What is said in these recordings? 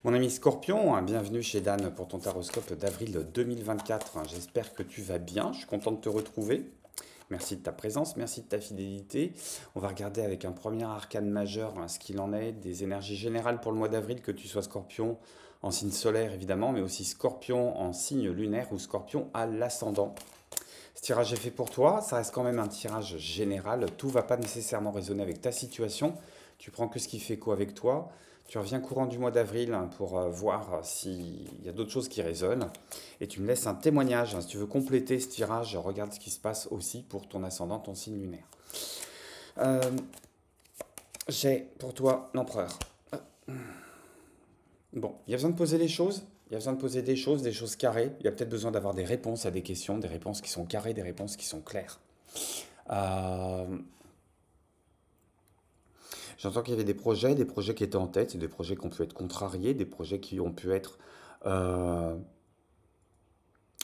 Mon ami Scorpion, hein, bienvenue chez Dan pour ton taroscope d'avril 2024. J'espère que tu vas bien, je suis content de te retrouver. Merci de ta présence, merci de ta fidélité. On va regarder avec un premier arcane majeur ce qu'il en est des énergies générales pour le mois d'avril, que tu sois Scorpion en signe solaire évidemment, mais aussi Scorpion en signe lunaire ou Scorpion à l'ascendant. Ce tirage est fait pour toi, ça reste quand même un tirage général, tout ne va pas nécessairement résonner avec ta situation, tu prends que ce qui fait écho avec toi, tu reviens courant du mois d'avril pour voir s'il y a d'autres choses qui résonnent, et tu me laisses un témoignage, si tu veux compléter ce tirage, regarde ce qui se passe aussi pour ton ascendant, ton signe lunaire. Euh, j'ai pour toi l'empereur. Bon, il y a besoin de poser les choses. Il y a besoin de poser des choses carrées. Il y a peut-être besoin d'avoir des réponses à des questions, des réponses qui sont carrées, des réponses qui sont claires. Euh, J'entends qu'il y avait des projets qui étaient en tête, des projets qui ont pu être contrariés, des projets qui ont pu être euh,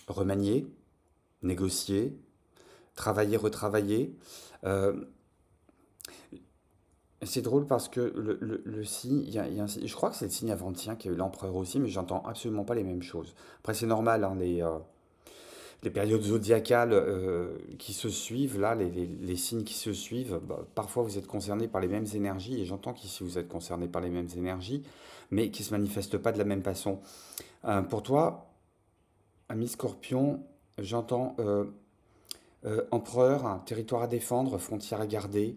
remaniés, négociés, travaillés, retravaillés. Euh, c'est drôle parce que le signe, il y a un je crois que c'est le signe Aventien qui a eu l'empereur aussi, mais j'entends absolument pas les mêmes choses. Après, c'est normal, hein, les périodes zodiacales qui se suivent, là, les signes qui se suivent, bah, parfois vous êtes concernés par les mêmes énergies, et j'entends qu'ici vous êtes concernés par les mêmes énergies, mais qui ne se manifestent pas de la même façon. Pour toi, ami Scorpion, j'entends empereur, hein, territoire à défendre, frontière à garder.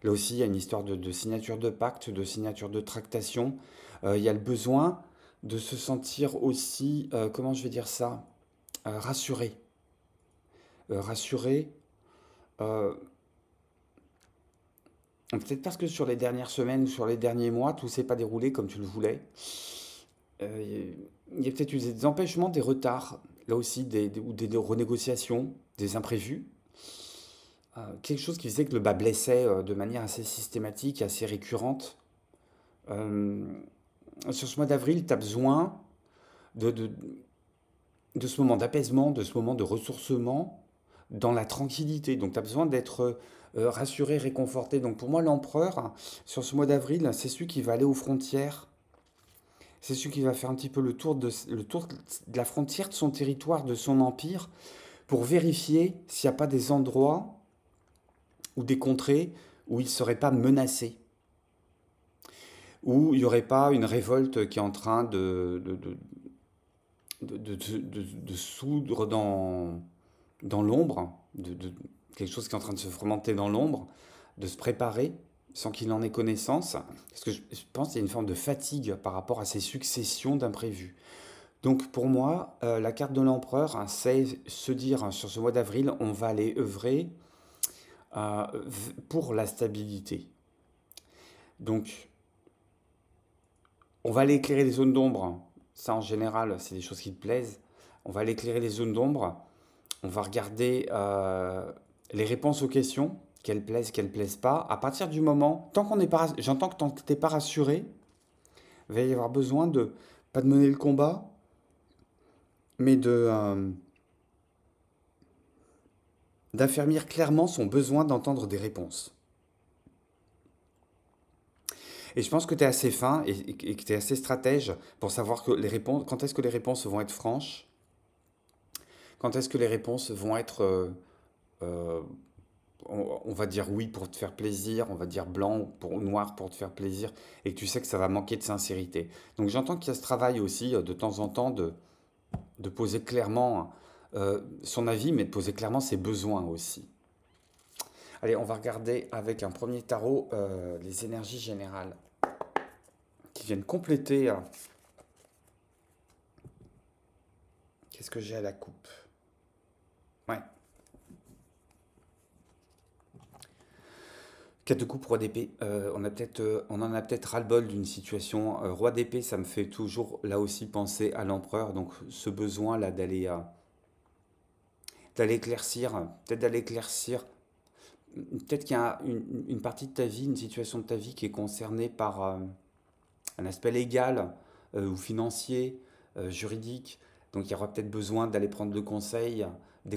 Là aussi, il y a une histoire de signature de pacte, de signature de tractation. Il y a le besoin de se sentir aussi, comment je vais dire ça, rassuré. Rassuré, euh, peut-être parce que sur les dernières semaines ou sur les derniers mois, tout s'est pas déroulé comme tu le voulais. Il y a peut-être eu des empêchements, des retards, là aussi, ou des renégociations, des imprévus. Quelque chose qui faisait que le bas blessait de manière assez systématique, assez récurrente. Euh, sur ce mois d'avril, tu as besoin de, de, de ce moment d'apaisement, de ce moment de ressourcement dans la tranquillité. Donc tu as besoin d'être rassuré, réconforté. Donc pour moi, l'empereur, sur ce mois d'avril, c'est celui qui va aller aux frontières. C'est celui qui va faire un petit peu le tour de la frontière de son territoire, de son empire, pour vérifier s'il n'y a pas des endroits ou des contrées où il ne serait pas menacé, où il n'y aurait pas une révolte qui est en train de soudre dans l'ombre, quelque chose qui est en train de se fermenter dans l'ombre, de se préparer sans qu'il en ait connaissance. Parce que je pense qu'il y a une forme de fatigue par rapport à ces successions d'imprévus. Donc pour moi, la carte de l'empereur, hein, c'est se dire, hein, sur ce mois d'avril, on va aller œuvrer euh, pour la stabilité. Donc on va aller éclairer les zones d'ombre. Ça en général, c'est des choses qui te plaisent. On va aller éclairer les zones d'ombre. On va regarder les réponses aux questions, qu'elles plaisent pas. À partir du moment, tant qu'on n'est pas, j'entends que tant que t'es pas rassuré, il va y avoir besoin de pas de mener le combat, mais d'affermir clairement son besoin d'entendre des réponses. Et je pense que tu es assez fin et que tu es assez stratège pour savoir que les réponses, quand est-ce que les réponses vont être franches, quand est-ce que les réponses vont être euh, on va dire oui pour te faire plaisir, on va dire blanc pour noir pour te faire plaisir, et que tu sais que ça va manquer de sincérité. Donc j'entends qu'il y a ce travail aussi de temps en temps de poser clairement son avis, mais de poser clairement ses besoins aussi. Allez, on va regarder avec un premier tarot les énergies générales qui viennent compléter. Qu'est-ce que j'ai à la coupe? Ouais. 4 de coupe, roi d'épée. On en a peut-être ras-le-bol d'une situation. Roi d'épée, ça me fait toujours là aussi penser à l'empereur. Donc ce besoin là d'aller éclaircir, peut-être d'aller éclaircir. Peut-être qu'il y a une partie de ta vie, une situation de ta vie qui est concernée par un aspect légal ou financier, juridique. Donc il y aura peut-être besoin d'aller prendre des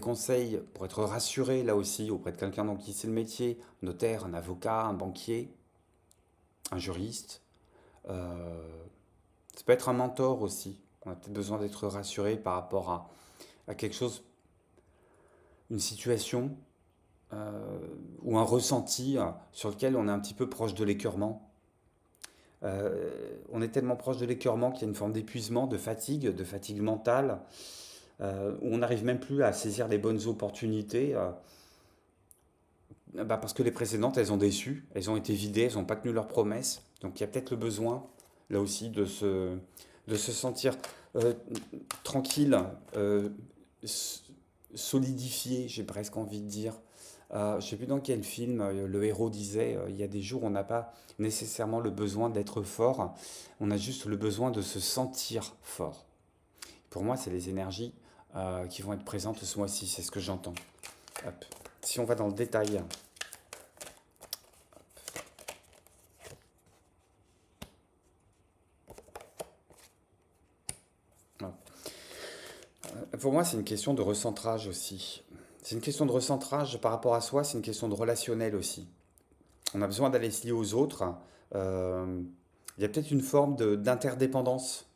conseils pour être rassuré là aussi auprès de quelqu'un dont qui c'est le métier, un notaire, un avocat, un banquier, un juriste. Euh, Ça peut être un mentor aussi. On a peut-être besoin d'être rassuré par rapport à quelque chose, une situation ou un ressenti sur lequel on est un petit peu proche de l'écœurement. On est tellement proche de l'écœurement qu'il y a une forme d'épuisement, de fatigue mentale, où on n'arrive même plus à saisir les bonnes opportunités, parce que les précédentes, elles ont déçu, elles ont été vidées, elles n'ont pas tenu leurs promesses. Donc il y a peut-être le besoin, là aussi, de se sentir euh, tranquille, solidifié, j'ai presque envie de dire. Je ne sais plus dans quel film le héros disait, il y a des jours où on n'a pas nécessairement le besoin d'être fort, on a juste le besoin de se sentir fort. Pour moi, c'est les énergies qui vont être présentes ce mois-ci, c'est ce que j'entends. Hop. Si on va dans le détail, pour moi, c'est une question de recentrage aussi. C'est une question de recentrage par rapport à soi, c'est une question de relationnel aussi. On a besoin d'aller se lier aux autres. Euh, Il y a peut-être une forme d'interdépendance.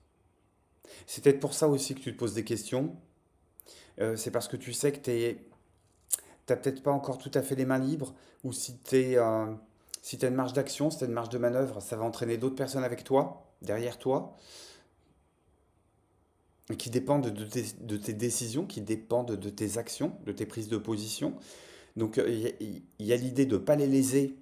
C'est peut-être pour ça aussi que tu te poses des questions. C'est parce que tu sais que t'as peut-être pas encore tout à fait les mains libres, ou si t'as une marge d'action, si t'as une marge de manœuvre, ça va entraîner d'autres personnes avec toi, derrière toi, et qui dépendent de tes décisions, qui dépendent de tes actions, de tes prises de position. Donc il y a l'idée de ne pas les léser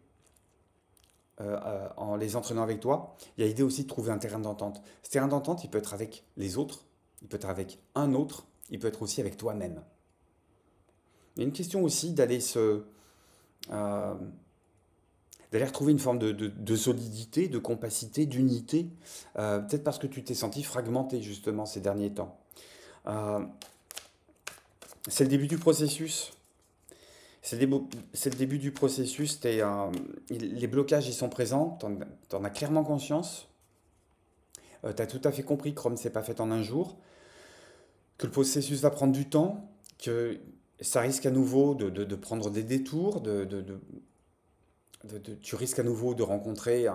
en les entraînant avec toi. Il y a l'idée aussi de trouver un terrain d'entente. Ce terrain d'entente, il peut être avec les autres, il peut être avec un autre, il peut être aussi avec toi-même. Il y a une question aussi euh, d'aller retrouver une forme de solidité, de compacité, d'unité, peut-être parce que tu t'es senti fragmenté justement ces derniers temps. Euh, c'est le début du processus. C'est le début du processus. Les blocages, ils sont présents. T'en as clairement conscience. Tu as tout à fait compris que Rome ne s'est pas fait en un jour. Que le processus va prendre du temps. Que ça risque à nouveau de prendre des détours. Tu risques à nouveau de rencontrer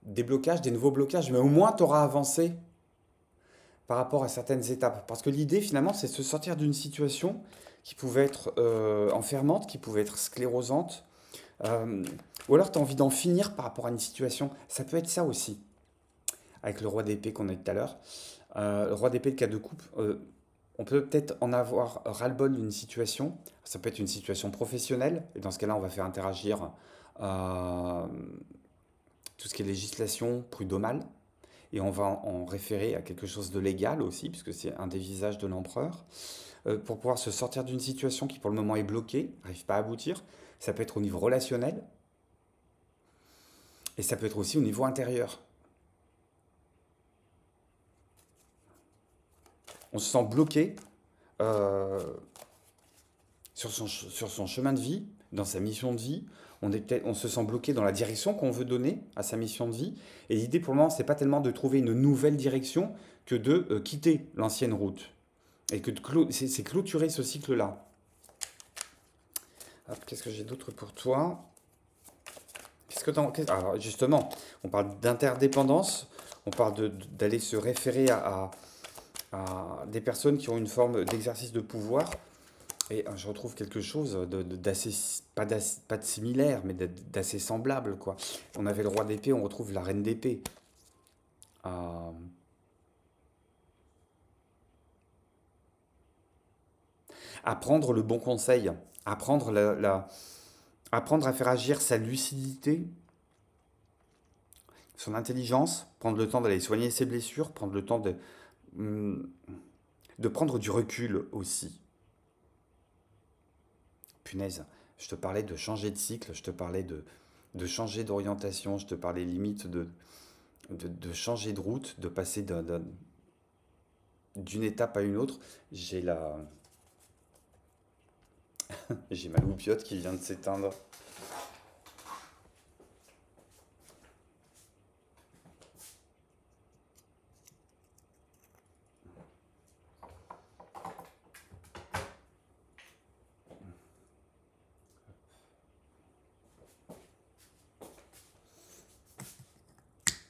des blocages, des nouveaux blocages. Mais au moins, tu auras avancé par rapport à certaines étapes. Parce que l'idée, finalement, c'est de se sortir d'une situation qui pouvait être enfermante, qui pouvait être sclérosante, euh, ou alors tu as envie d'en finir par rapport à une situation. Ça peut être ça aussi, avec le roi d'épée qu'on a dit tout à l'heure. Le roi d'épée, le cas de coupe, on peut peut-être en avoir ras-le-bol d'une situation. Ça peut être une situation professionnelle, et dans ce cas-là, on va faire interagir euh, tout ce qui est législation prud'homale, et on va en référer à quelque chose de légal aussi, puisque c'est un des visages de l'empereur, pour pouvoir se sortir d'une situation qui pour le moment est bloquée, n'arrive pas à aboutir. Ça peut être au niveau relationnel, et ça peut être aussi au niveau intérieur. On se sent bloqué euh, sur son chemin de vie, dans sa mission de vie. On se sent bloqué dans la direction qu'on veut donner à sa mission de vie. Et l'idée pour le moment, c'est pas tellement de trouver une nouvelle direction que de quitter l'ancienne route. Et que c'est clôturer ce cycle-là. Qu'est-ce que j'ai d'autre pour toi? Alors justement, on parle d'interdépendance, on parle d'aller se référer à des personnes qui ont une forme d'exercice de pouvoir. Et je retrouve quelque chose d'assez, pas de similaire, mais d'assez semblable, quoi. On avait le roi d'épée, on retrouve la reine d'épée. Euh, Apprendre le bon conseil, apprendre, apprendre à faire agir sa lucidité, son intelligence, prendre le temps d'aller soigner ses blessures, prendre le temps hum, de prendre du recul aussi. Punaise, je te parlais de changer de cycle, je te parlais de changer d'orientation, je te parlais limite de changer de route, de passer d'une étape à une autre. J'ai j'ai ma loupiote qui vient de s'éteindre.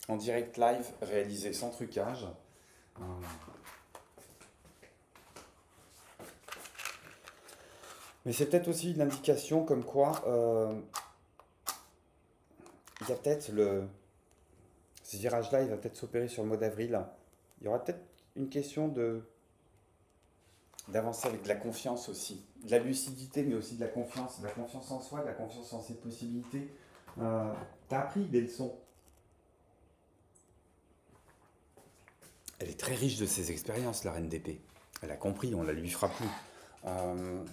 en direct live, réalisé sans trucage. Mais c'est peut-être aussi une indication comme quoi il y a peut-être ce virage-là, il va peut-être s'opérer sur le mois d'avril. Il y aura peut-être une question d'avancer avec de la confiance aussi, de la lucidité, mais aussi de la confiance en soi, de la confiance en ses possibilités. T'as appris des leçons. Elle est très riche de ses expériences, la reine d'épée. Elle a compris, on la lui fera plus. Euh,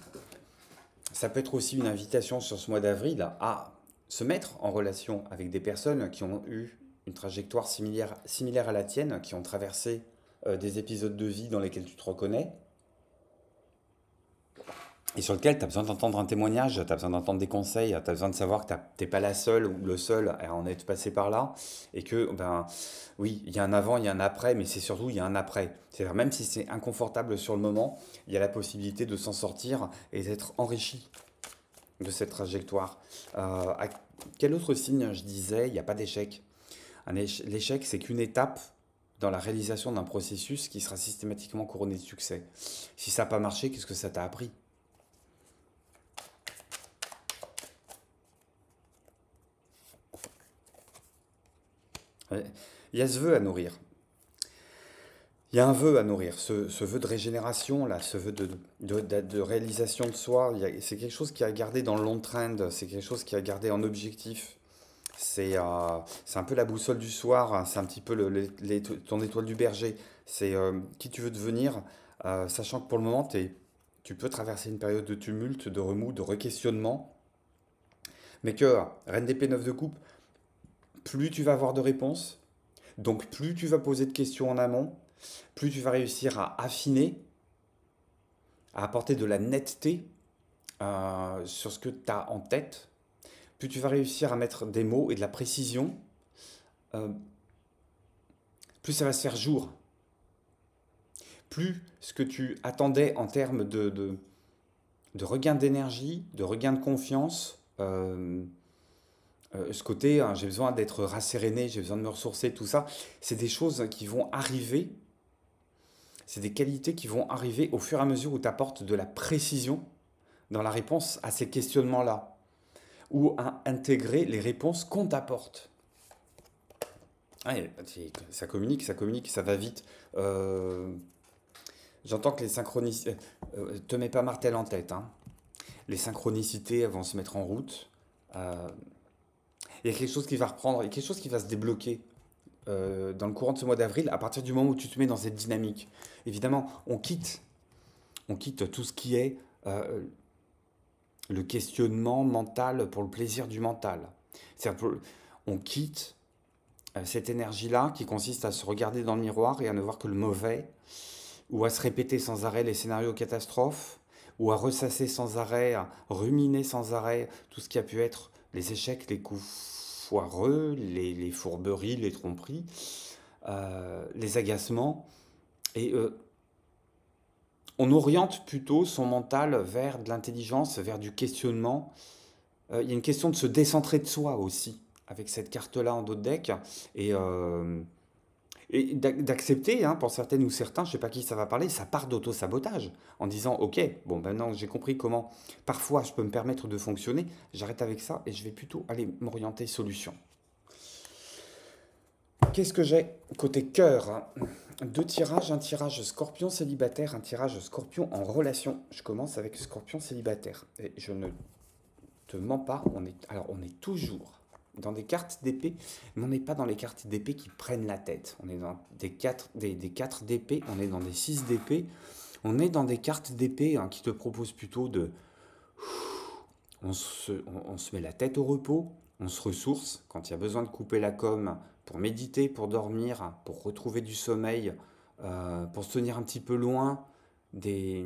Ça peut être aussi une invitation sur ce mois d'avril à se mettre en relation avec des personnes qui ont eu une trajectoire similaire à la tienne, qui ont traversé des épisodes de vie dans lesquels tu te reconnais, et sur lequel tu as besoin d'entendre un témoignage, tu as besoin d'entendre des conseils, tu as besoin de savoir que tu n'es pas la seule ou le seul à en être passé par là, et que, ben, oui, il y a un avant, il y a un après, mais c'est surtout, il y a un après. C'est-à-dire, même si c'est inconfortable sur le moment, il y a la possibilité de s'en sortir et d'être enrichi de cette trajectoire. À quel autre signe je disais, il n'y a pas d'échec. L'échec, c'est qu'une étape dans la réalisation d'un processus qui sera systématiquement couronné de succès. Si ça n'a pas marché, qu'est-ce que ça t'a appris? Ouais. Il y a ce vœu à nourrir. Il y a un vœu à nourrir, ce vœu de régénération, là, ce vœu de réalisation de soi. C'est quelque chose qui a gardé dans le long trend, c'est quelque chose qui a gardé en objectif. C'est un peu la boussole du soir, hein, c'est un petit peu ton étoile du berger. C'est qui tu veux devenir, sachant que pour le moment, tu peux traverser une période de tumulte, de remous, de requestionnement, mais que Reine d'épée, 9 de coupe, plus tu vas avoir de réponses, donc plus tu vas poser de questions en amont, plus tu vas réussir à affiner, à apporter de la netteté sur ce que tu as en tête, plus tu vas réussir à mettre des mots et de la précision, euh, plus ça va se faire jour. Plus ce que tu attendais en termes de regain d'énergie, de regain de confiance, ce côté, hein, j'ai besoin d'être rasséréné, j'ai besoin de me ressourcer, tout ça, c'est des choses qui vont arriver, c'est des qualités qui vont arriver au fur et à mesure où tu apportes de la précision dans la réponse à ces questionnements-là, ou à intégrer les réponses qu'on t'apporte. Ouais, ça communique, ça va vite. J'entends que les synchronicités... te mets pas Martel en tête, hein. Les synchronicités elles vont se mettre en route. Euh, Il y a quelque chose qui va reprendre, il y a quelque chose qui va se débloquer dans le courant de ce mois d'avril, à partir du moment où tu te mets dans cette dynamique. Évidemment, on quitte tout ce qui est le questionnement mental pour le plaisir du mental. On quitte cette énergie-là qui consiste à se regarder dans le miroir et à ne voir que le mauvais, ou à se répéter sans arrêt les scénarios catastrophes, ou à ressasser sans arrêt, à ruminer sans arrêt tout ce qui a pu être les échecs, les coups foireux, les fourberies, les tromperies, les agacements. Et on oriente plutôt son mental vers de l'intelligence, vers du questionnement. Il y a une question de se décentrer de soi aussi, avec cette carte-là en dos de deck. Et, euh, et d'accepter, hein, pour certaines ou certains, je ne sais pas qui ça va parler, ça part d'auto-sabotage, en disant, ok, bon, maintenant j'ai compris comment parfois je peux me permettre de fonctionner, j'arrête avec ça et je vais plutôt aller m'orienter solution. Qu'est-ce que j'ai côté cœur, hein? Deux tirages, un tirage scorpion célibataire, un tirage scorpion en relation. Je commence avec scorpion célibataire. Et je ne te mens pas, on est toujours dans des cartes d'épée, mais on n'est pas dans les cartes d'épée qui prennent la tête. On est dans des 4 d'épée, on est dans des 6 d'épée, on est dans des cartes d'épée, hein, qui te proposent plutôt de... On se met la tête au repos, on se ressource quand il y a besoin de couper la com pour méditer, pour dormir, pour retrouver du sommeil, pour se tenir un petit peu loin des,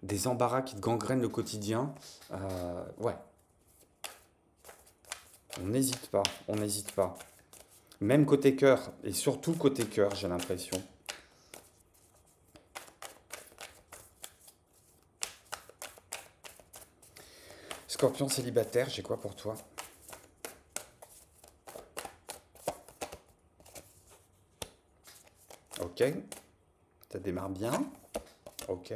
des embarras qui te gangrènent le quotidien. Ouais, on n'hésite pas, on n'hésite pas. Même côté cœur, et surtout côté cœur, j'ai l'impression. Scorpion célibataire, j'ai quoi pour toi? Ok, ça démarre bien. Ok.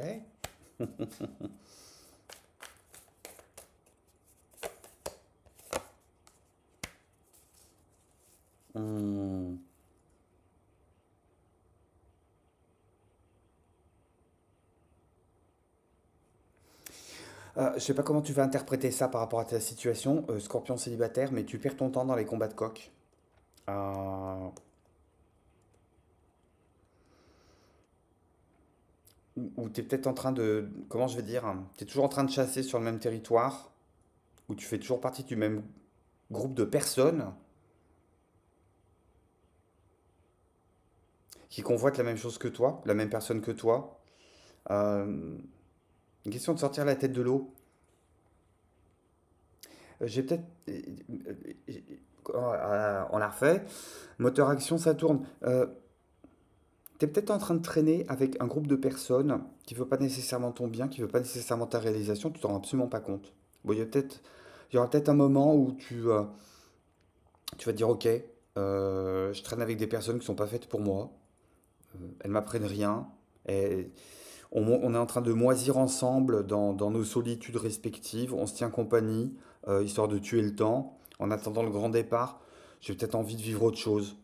Hmm. Je sais pas comment tu vas interpréter ça par rapport à ta situation, Scorpion célibataire, mais tu perds ton temps dans les combats de coq. Euh, ou tu es peut-être en train de... Comment je vais dire? Tu es toujours en train de chasser sur le même territoire, ou tu fais toujours partie du même groupe de personnes qui convoitent la même chose que toi, la même personne que toi. Euh, une question de sortir la tête de l'eau. J'ai peut-être... on la refait. Moteur action, ça tourne. Tu es peut-être en train de traîner avec un groupe de personnes qui ne veut pas nécessairement ton bien, qui ne veut pas nécessairement ta réalisation, tu t'en rends absolument pas compte. Bon, il y aura peut-être un moment où tu vas te dire, ok, je traîne avec des personnes qui sont pas faites pour moi, elles m'apprennent rien, et on est en train de moisir ensemble dans nos solitudes respectives, on se tient compagnie, histoire de tuer le temps. En attendant le grand départ, j'ai peut-être envie de vivre autre chose.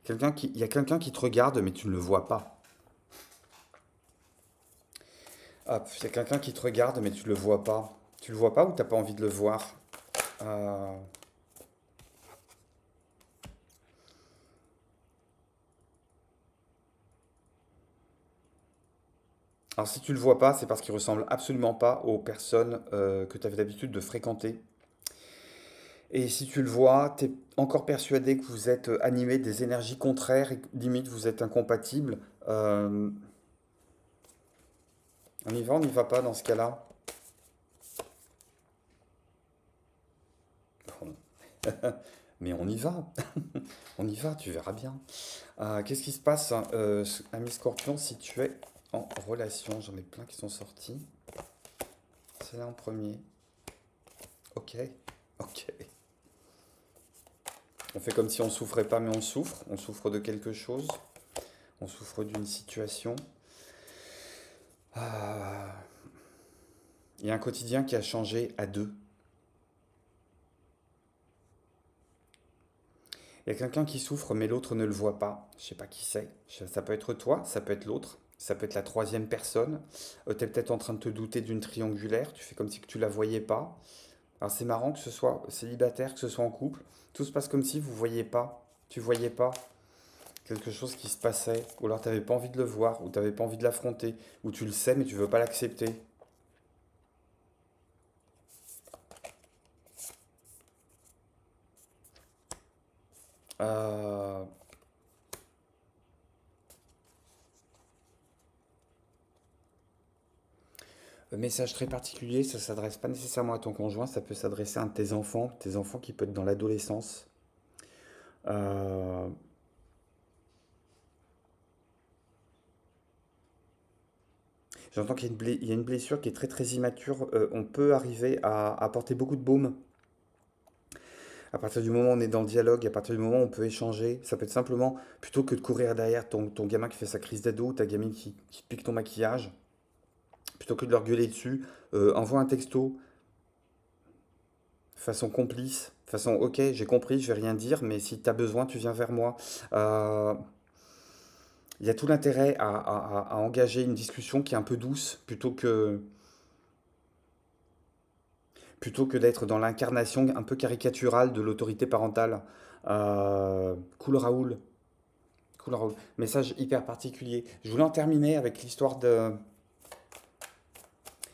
Il y a quelqu'un qui te regarde, mais tu ne le vois pas. Hop, il y a quelqu'un qui te regarde, mais tu le vois pas. Tu le vois pas ou t'as pas envie de le voir? Euh, Alors si tu le vois pas, c'est parce qu'il ressemble absolument pas aux personnes que tu avais l'habitude de fréquenter. Et si tu le vois, tu es encore persuadé que vous êtes animé des énergies contraires et que limite vous êtes incompatibles. Euh, on y va, on n'y va pas dans ce cas-là? Bon. Mais on y va, on y va, tu verras bien. Qu'est-ce qui se passe, hein, ami Scorpion, si tu es en relation? J'en ai plein qui sont sortis. C'est là en premier. Ok, ok. On fait comme si on souffrait pas, mais on souffre. On souffre de quelque chose. On souffre d'une situation. Ah, il y a un quotidien qui a changé à deux. Il y a quelqu'un qui souffre, mais l'autre ne le voit pas. Je sais pas qui c'est. Ça peut être toi, ça peut être l'autre. Ça peut être la troisième personne. Tu es peut-être en train de te douter d'une triangulaire. Tu fais comme si que tu la voyais pas. Alors c'est marrant que ce soit célibataire, que ce soit en couple. Tout se passe comme si vous voyez pas. Tu voyais pas quelque chose qui se passait. Ou alors tu n'avais pas envie de le voir. Ou tu n'avais pas envie de l'affronter. Ou tu le sais, mais tu veux pas l'accepter. Euh, Message très particulier, ça s'adresse pas nécessairement à ton conjoint, ça peut s'adresser à un de tes enfants qui peut être dans l'adolescence. Euh, J'entends qu'il y a il y a une blessure qui est très très immature. On peut arriver à apporter beaucoup de baume. À partir du moment où on est dans le dialogue, à partir du moment où on peut échanger, ça peut être simplement, plutôt que de courir derrière ton gamin qui fait sa crise d'ado, ou ta gamine qui pique ton maquillage, plutôt que de leur gueuler dessus, envoie un texto, façon complice, façon ok, j'ai compris, je vais rien dire, mais si tu as besoin, tu viens vers moi. Euh, Il y a tout l'intérêt à engager une discussion qui est un peu douce, plutôt que d'être dans l'incarnation un peu caricaturale de l'autorité parentale. Cool Raoul, cool Raoul. Message hyper particulier. Je voulais en terminer avec l'histoire de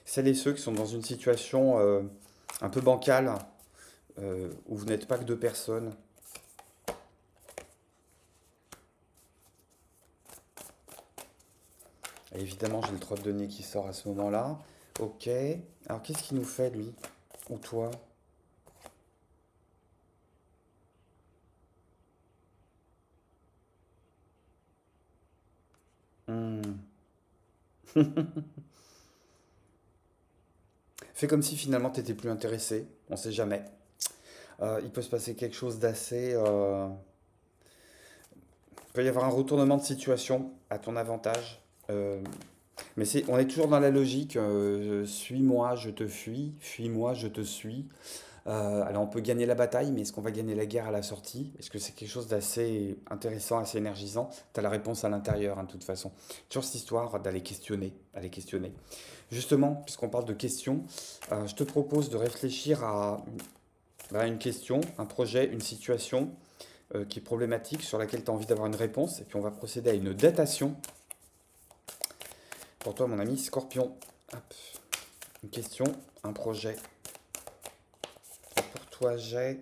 celles et ceux qui sont dans une situation un peu bancale, où vous n'êtes pas que deux personnes. Et évidemment, j'ai le trotte de nez qui sort à ce moment-là. Ok. Alors, qu'est-ce qu'il nous fait, lui? Ou toi? Hmm. Fais comme si finalement t'étais plus intéressé. On sait jamais. Il peut se passer quelque chose d'assez peut y avoir un retournement de situation à ton avantage. Euh, mais on est toujours dans la logique, suis-moi, je te fuis, fuis-moi, je te suis. Alors on peut gagner la bataille, mais est-ce qu'on va gagner la guerre à la sortie? Est-ce que c'est quelque chose d'assez intéressant, assez énergisant? Tu as la réponse à l'intérieur, hein, de toute façon. Toujours cette histoire d'aller questionner, aller questionner. Justement, puisqu'on parle de questions, je te propose de réfléchir à une question, un projet, une situation qui est problématique, sur laquelle tu as envie d'avoir une réponse, et puis on va procéder à une datation. Pour toi, mon ami Scorpion, hop, une question, un projet. Pour toi, j'ai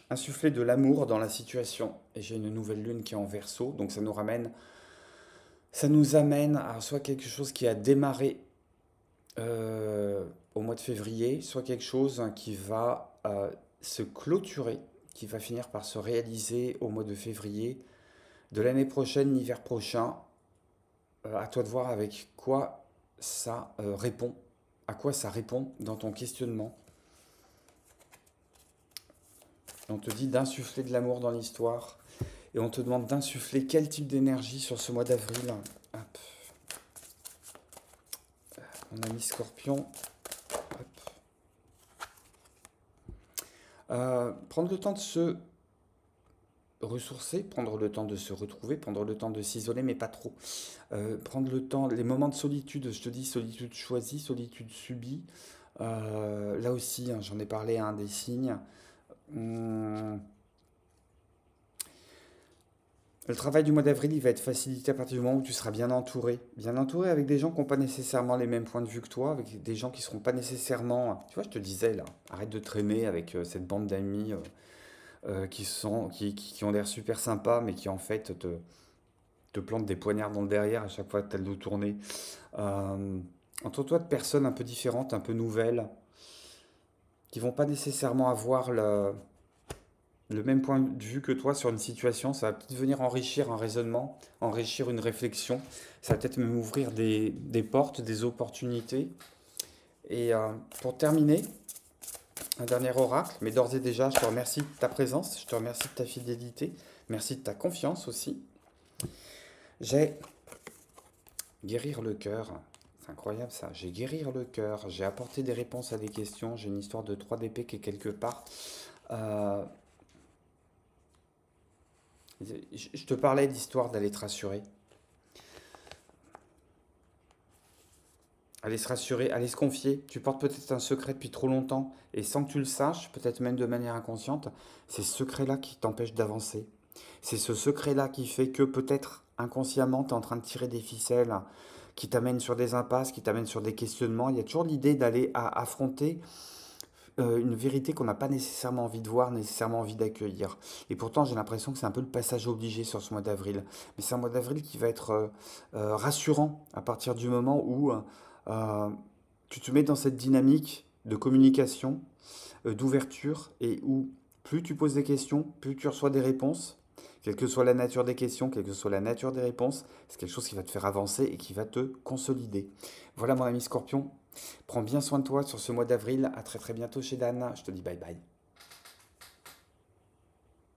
insufflé de l'amour dans la situation, et j'ai une nouvelle lune qui est en Verseau, donc ça nous amène à soit quelque chose qui a démarré au mois de février, soit quelque chose qui va se clôturer, qui va finir par se réaliser au mois de février de l'année prochaine, l'hiver prochain. À toi de voir avec quoi ça répond, à quoi ça répond dans ton questionnement. On te dit d'insuffler de l'amour dans l'histoire et on te demande d'insuffler quel type d'énergie sur ce mois d'avril. Hop. Mon ami Scorpion. Prendre le temps de se ressourcer, prendre le temps de se retrouver, prendre le temps de s'isoler, mais pas trop. Prendre le temps, les moments de solitude, je te dis solitude choisie, solitude subie. Là aussi, hein, j'en ai parlé, hein, des signes. Le travail du mois d'avril, il va être facilité à partir du moment où tu seras bien entouré avec des gens qui n'ont pas nécessairement les mêmes points de vue que toi, avec des gens qui ne seront pas nécessairement... Tu vois, je te disais là, arrête de traîner avec cette bande d'amis qui ont l'air super sympas, mais qui en fait te plantent des poignards dans le derrière à chaque fois que tu as le dos tourné. Entoure-toi de personnes un peu différentes, un peu nouvelles, qui vont pas nécessairement avoir le même point de vue que toi sur une situation. Ça va peut-être venir enrichir un raisonnement, enrichir une réflexion. Ça va peut-être même ouvrir des portes, des opportunités. Et pour terminer, un dernier oracle, mais d'ores et déjà, je te remercie de ta présence, je te remercie de ta fidélité, merci de ta confiance aussi. J'ai guérir le cœur. C'est incroyable ça. J'ai guérir le cœur, j'ai apporté des réponses à des questions, j'ai une histoire de 3 d'épée qui est quelque part. Euh, je te parlais d'histoire d'aller te rassurer. Aller se rassurer, aller se confier. Tu portes peut-être un secret depuis trop longtemps et sans que tu le saches, peut-être même de manière inconsciente, c'est ce secret-là qui t'empêche d'avancer. C'est ce secret-là qui fait que peut-être inconsciemment, tu es en train de tirer des ficelles qui t'amènent sur des impasses, qui t'amènent sur des questionnements. Il y a toujours l'idée d'aller affronter une vérité qu'on n'a pas nécessairement envie de voir, nécessairement envie d'accueillir. Et pourtant, j'ai l'impression que c'est un peu le passage obligé sur ce mois d'avril. Mais c'est un mois d'avril qui va être rassurant à partir du moment où tu te mets dans cette dynamique de communication, d'ouverture, et où plus tu poses des questions, plus tu reçois des réponses. Quelle que soit la nature des questions, quelle que soit la nature des réponses, c'est quelque chose qui va te faire avancer et qui va te consolider. Voilà mon ami Scorpion, prends bien soin de toi sur ce mois d'avril. À très très bientôt chez Dan. Je te dis bye bye.